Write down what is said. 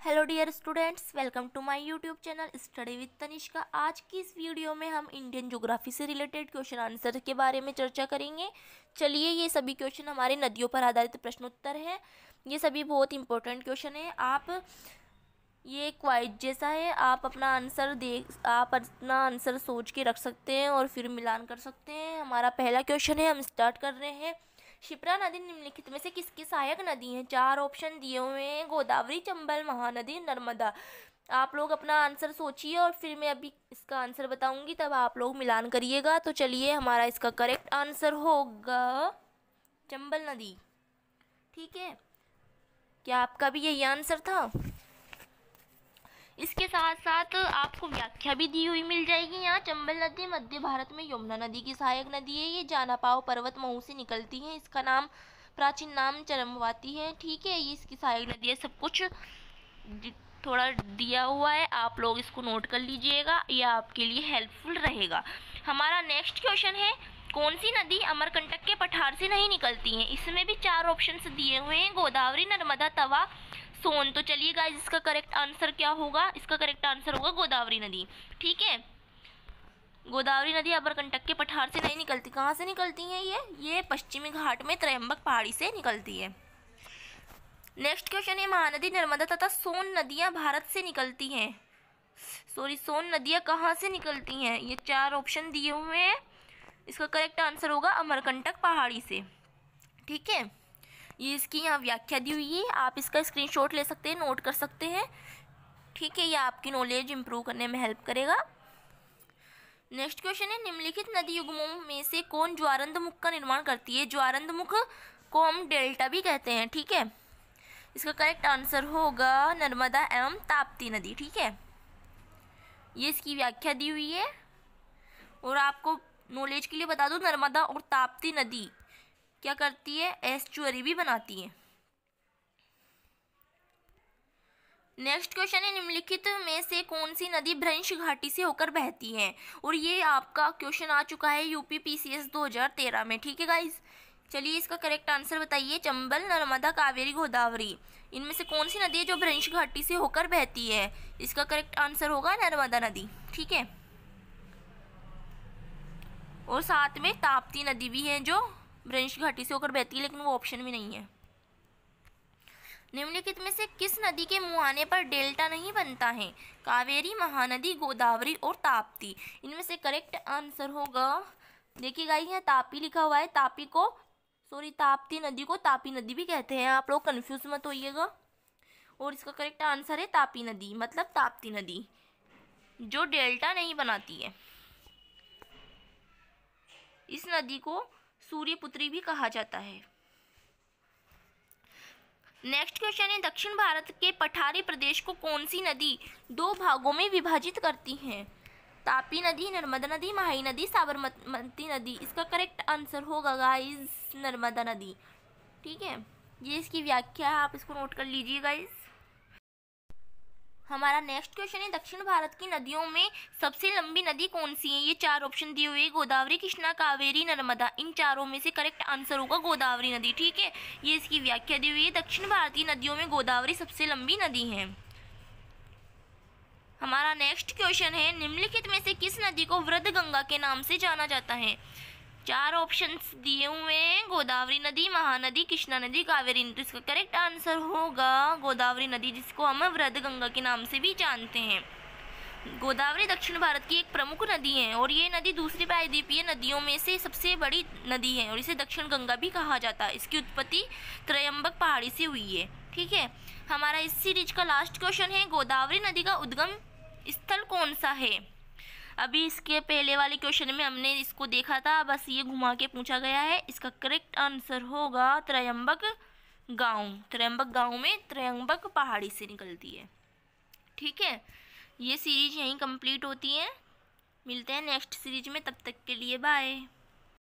Hello dear students, welcome to my YouTube channel study with Tanishka. आज की इस video में हम इंडियन ज्योग्राफी से रिलेटेड क्वेश्चन आंसर के बारे में चर्चा करेंगे। चलिए, ये सभी क्वेश्चन हमारे नदियों पर आधारित प्रश्नोत्तर हैं। ये सभी बहुत इंपॉर्टेंट क्वेश्चन हैं। ये क्वाइज जैसा है, आप अपना आंसर सोच के रख सकते हैं और फिर मिलान कर सकते हैं। हमारा पहला क्वेश्चन है, हम स्टार्ट कर रहे हैं। क्षिप्रा नदी निम्नलिखित में से किसकी सहायक नदी है? 4 ऑप्शन दिए हुए हैं, गोदावरी, चंबल, महानदी, नर्मदा। आप लोग अपना आंसर सोचिए और फिर मैं अभी इसका आंसर बताऊंगी, तब आप लोग मिलान करिएगा। तो चलिए, हमारा इसका करेक्ट आंसर होगा चंबल नदी। ठीक है, क्या आपका भी यही आंसर था? इसके साथ साथ आपको व्याख्या भी दी हुई मिल जाएगी। यहाँ चंबल नदी मध्य भारत में यमुना नदी की सहायक नदी है। ये जानापाव पर्वत महू से निकलती है। इसका नाम प्राचीन नाम चरमवाती है। ठीक है, ये इसकी सहायक नदी है। सब कुछ थोड़ा दिया हुआ है, आप लोग इसको नोट कर लीजिएगा, यह आपके लिए हेल्पफुल रहेगा। हमारा नेक्स्ट क्वेश्चन है, कौन सी नदी अमरकंटक के पठार से नहीं निकलती है? इसमें भी 4 ऑप्शंस दिए हुए हैं, गोदावरी, नर्मदा, तवा, सोन। तो चलिए गाइस, इसका करेक्ट आंसर क्या होगा? इसका करेक्ट आंसर होगा गोदावरी नदी। ठीक है, गोदावरी नदी अमरकंटक के पठार से नहीं निकलती। कहाँ से निकलती है ये पश्चिमी घाट में त्रयंबक पहाड़ी से निकलती है। नेक्स्ट क्वेश्चन है, महानदी, नर्मदा तथा सोन नदियां भारत से निकलती हैं। सोन नदियां कहाँ से निकलती हैं? ये 4 ऑप्शन दिए हुए हैं। इसका करेक्ट आंसर होगा अमरकंटक पहाड़ी से। ठीक है, ये इसकी यहाँ व्याख्या दी हुई है, आप इसका स्क्रीनशॉट ले सकते हैं, नोट कर सकते हैं। ठीक है, ये आपकी नॉलेज इंप्रूव करने में हेल्प करेगा। नेक्स्ट क्वेश्चन है, निम्नलिखित नदी युग्मों में से कौन ज्वारंधमुख का निर्माण करती है? ज्वारंधमुख को हम डेल्टा भी कहते हैं। ठीक है, इसका करेक्ट आंसर होगा नर्मदा एवं ताप्ती नदी। ठीक है, ये इसकी व्याख्या दी हुई है। और आपको नॉलेज के लिए बता दूं, नर्मदा और ताप्ती नदी क्या करती है? एस्चुअरी भी बनाती है। नेक्स्ट क्वेश्चन है, निम्नलिखित में से कौन सी नदी भ्रंश घाटी से होकर बहती है? और ये आपका क्वेश्चन आ चुका है यूपी पीसीएस 2013 में। ठीक है गाइस, चलिए इसका करेक्ट आंसर बताइए। चंबल, नर्मदा, कावेरी, गोदावरी, इनमें से कौन सी नदी है जो भ्रंश घाटी से होकर बहती है? इसका करेक्ट आंसर होगा नर्मदा नदी। ठीक है, और साथ में ताप्ती नदी भी है जो भ्रंश घाटी से होकर बहती है, लेकिन वो ऑप्शन में नहीं है। निम्नलिखित में से किस नदी के मुहाने पर डेल्टा नहीं बनता है? कावेरी, महानदी, गोदावरी और ताप्ती। इनमें से करेक्ट आंसर होगा, देखिए गाइस, यहाँ तापी लिखा हुआ है। ताप्ती नदी को तापी नदी भी कहते हैं, आप लोग कंफ्यूज मत होइएगा। और इसका करेक्ट आंसर है तापी नदी, मतलब ताप्ती नदी जो डेल्टा नहीं बनाती है। इस नदी को सूर्यपुत्री भी कहा जाता है। नेक्स्ट क्वेश्चन है, दक्षिण भारत के पठारी प्रदेश को कौन सी नदी 2 भागों में विभाजित करती है? तापी नदी, नर्मदा नदी, माही नदी, साबरमती नदी। इसका करेक्ट आंसर होगा गाइस नर्मदा नदी। ठीक है, ये इसकी व्याख्या है, आप इसको नोट कर लीजिए गाइस। हमारा नेक्स्ट क्वेश्चन है, दक्षिण भारत की नदियों में सबसे लंबी नदी कौन सी है? ये 4 ऑप्शन दिए हुए, गोदावरी, कृष्णा, कावेरी, नर्मदा। इन चारों में से करेक्ट आंसर होगा गोदावरी नदी। ठीक है, ये इसकी व्याख्या दी हुई है, दक्षिण भारतीय नदियों में गोदावरी सबसे लंबी नदी है। हमारा नेक्स्ट क्वेश्चन है, निम्नलिखित में से किस नदी को वृद्ध गंगा के नाम से जाना जाता है? 4 ऑप्शंस दिए हुए हैं, गोदावरी नदी, महानदी, कृष्णा नदी, कावेरी नदी। इसका करेक्ट आंसर होगा गोदावरी नदी, जिसको हम वृद्ध गंगा के नाम से भी जानते हैं। गोदावरी दक्षिण भारत की एक प्रमुख नदी है और ये नदी दूसरी प्रायद्वीपीय नदियों में से सबसे बड़ी नदी है और इसे दक्षिण गंगा भी कहा जाता है। इसकी उत्पत्ति त्रयंबक पहाड़ी से हुई है। ठीक है, हमारा इस सीरीज का लास्ट क्वेश्चन है, गोदावरी नदी का उद्गम स्थल कौन सा है? अभी इसके पहले वाले क्वेश्चन में हमने इसको देखा था, बस ये घुमा के पूछा गया है। इसका करेक्ट आंसर होगा त्रयंबक गांव में त्रयंबक पहाड़ी से निकलती है। ठीक है, ये सीरीज यहीं कंप्लीट होती है। मिलते हैं नेक्स्ट सीरीज में, तब तक के लिए बाय।